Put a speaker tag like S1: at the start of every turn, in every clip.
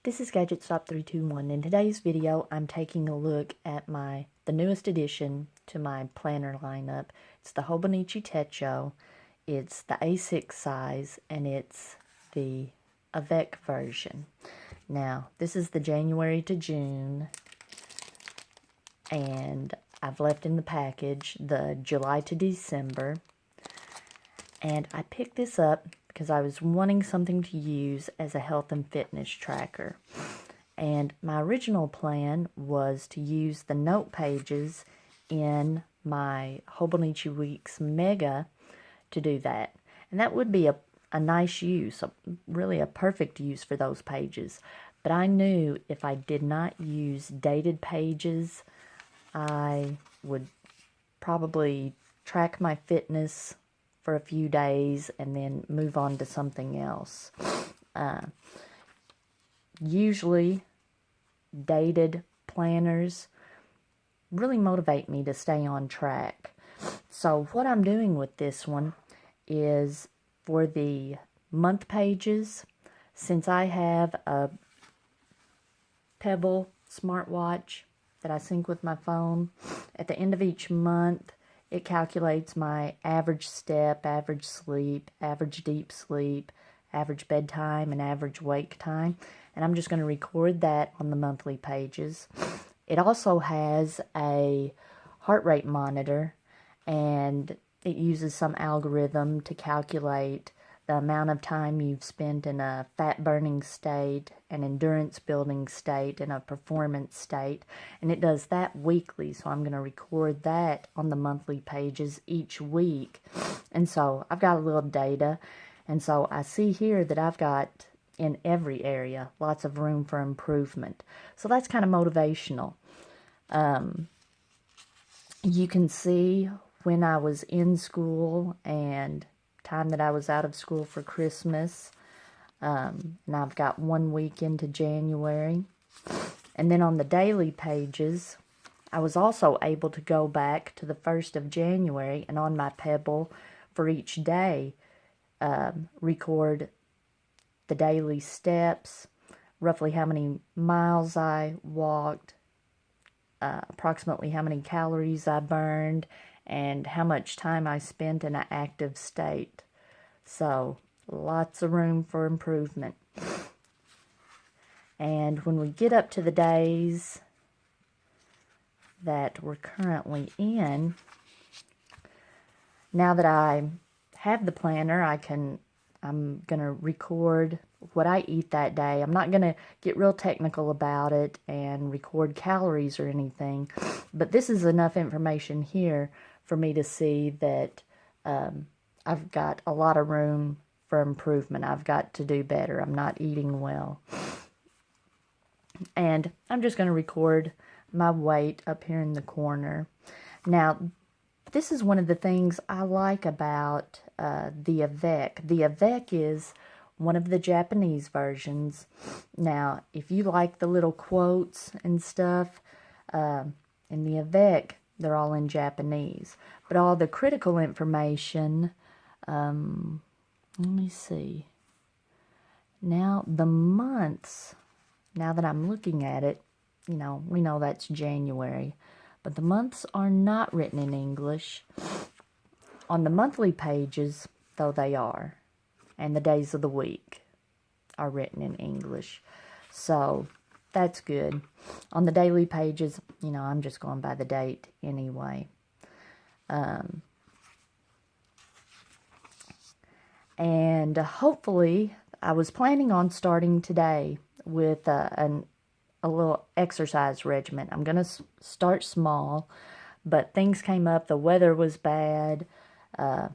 S1: This is Gadget Stop 321. In today's video, I'm taking a look at the newest addition to my planner lineup. It's the Hobonichi Techo. It's the A6 size, and it's the Avec version. Now, this is the January to June, and I've left in the package the July to December. And I picked this up because I was wanting something to use as a health and fitness tracker. And my original plan was to use the note pages in my Hobonichi Weeks Mega to do that. And that would be a nice use, really a perfect use for those pages. But I knew if I did not use dated pages, I would probably track my fitness for a few days and then move on to something else. Usually, dated planners really motivate me to stay on track. So what I'm doing with this one is for the month pages, since I have a Pebble smartwatch that I sync with my phone, at the end of each month, it calculates my average step, average sleep, average deep sleep, average bedtime, and average wake time. And I'm just going to record that on the monthly pages. It also has a heart rate monitor, and it uses some algorithm to calculate the amount of time you've spent in a fat-burning state, an endurance-building state, and a performance state. And it does that weekly, so I'm going to record that on the monthly pages each week. And so I've got a little data, and so I see here that I've got, in every area, lots of room for improvement. So that's kind of motivational. You can see when I was in school and time that I was out of school for Christmas. And I've got 1 week into January. And then on the daily pages, I was also able to go back to the 1st of January and on my Pebble for each day, record the daily steps, roughly how many miles I walked, approximately how many calories I burned, and how much time I spent in an active state. So, lots of room for improvement. And when we get up to the days that we're currently in, now that I have the planner, I'm going to record what I eat that day. I'm not going to get real technical about it and record calories or anything, but this is enough information here for me to see that I've got a lot of room for improvement. I've got to do better. I'm not eating well. And I'm just going to record my weight up here in the corner. Now, this is one of the things I like about the Avec. The Avec is one of the Japanese versions. Now, if you like the little quotes and stuff, in the Avec, they're all in Japanese. But all the critical information, let me see. Now, the months, now that I'm looking at it, we know that's January. But the months are not written in English. On the monthly pages, though, they are. And the days of the week are written in English. So, that's good. On the daily pages, I'm just going by the date anyway. And hopefully, I was planning on starting today with a little exercise regimen. I'm going to start small, but things came up. The weather was bad. I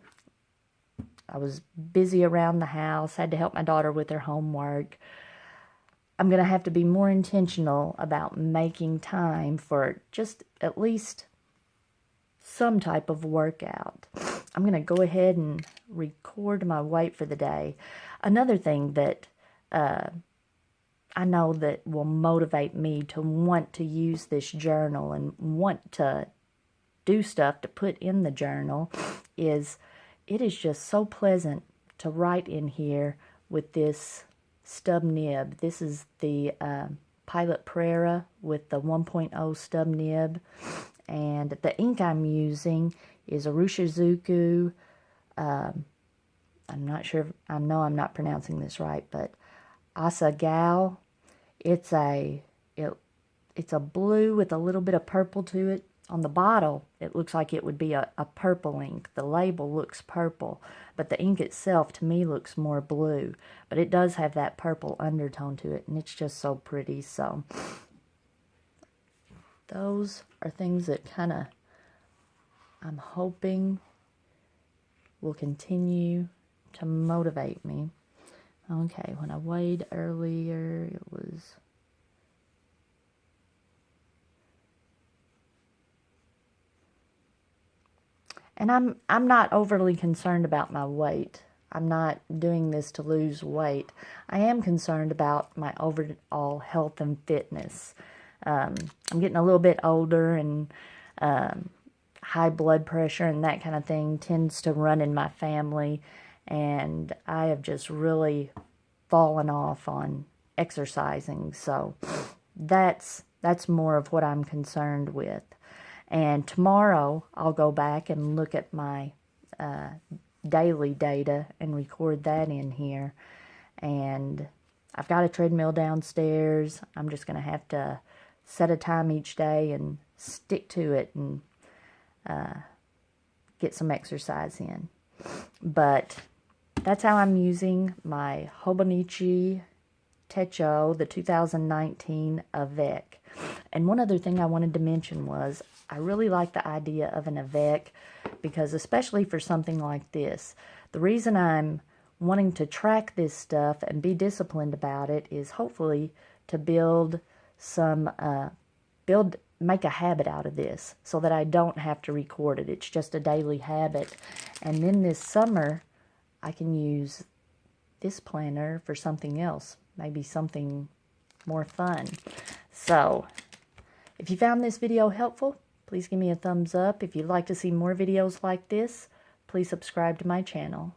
S1: was busy around the house, had to help my daughter with her homework. I'm going to have to be more intentional about making time for just at least some type of workout. I'm going to go ahead and record my weight for the day. Another thing that I know that will motivate me to want to use this journal and want to do stuff to put in the journal is it is just so pleasant to write in here with this stub nib. This is the Pilot Prera with the 1.0 stub nib. And the ink I'm using is Arushizuku. I'm not sure, I know I'm not pronouncing this right, but Asagao. It's a blue with a little bit of purple to it. On the bottle, it looks like it would be a purple ink. The label looks purple, but the ink itself, to me, looks more blue. But it does have that purple undertone to it, and it's just so pretty. So those are things that kind of, I'm hoping, will continue to motivate me. Okay, when I weighed earlier, it was... And I'm not overly concerned about my weight. I'm not doing this to lose weight. I am concerned about my overall health and fitness. I'm getting a little bit older, and high blood pressure and that kind of thing tends to run in my family. And I have just really fallen off on exercising. So that's more of what I'm concerned with. And tomorrow, I'll go back and look at my daily data and record that in here. And I've got a treadmill downstairs. I'm just going to have to set a time each day and stick to it and get some exercise in. But that's how I'm using my Hobonichi Techo, the 2019 Avec. And one other thing I wanted to mention was, I really like the idea of an Avec, because especially for something like this, the reason I'm wanting to track this stuff and be disciplined about it is hopefully to build some, make a habit out of this so that I don't have to record it. It's just a daily habit. And then this summer, I can use this planner for something else, maybe something more fun. So, if you found this video helpful, please give me a thumbs up. If you'd like to see more videos like this, please subscribe to my channel.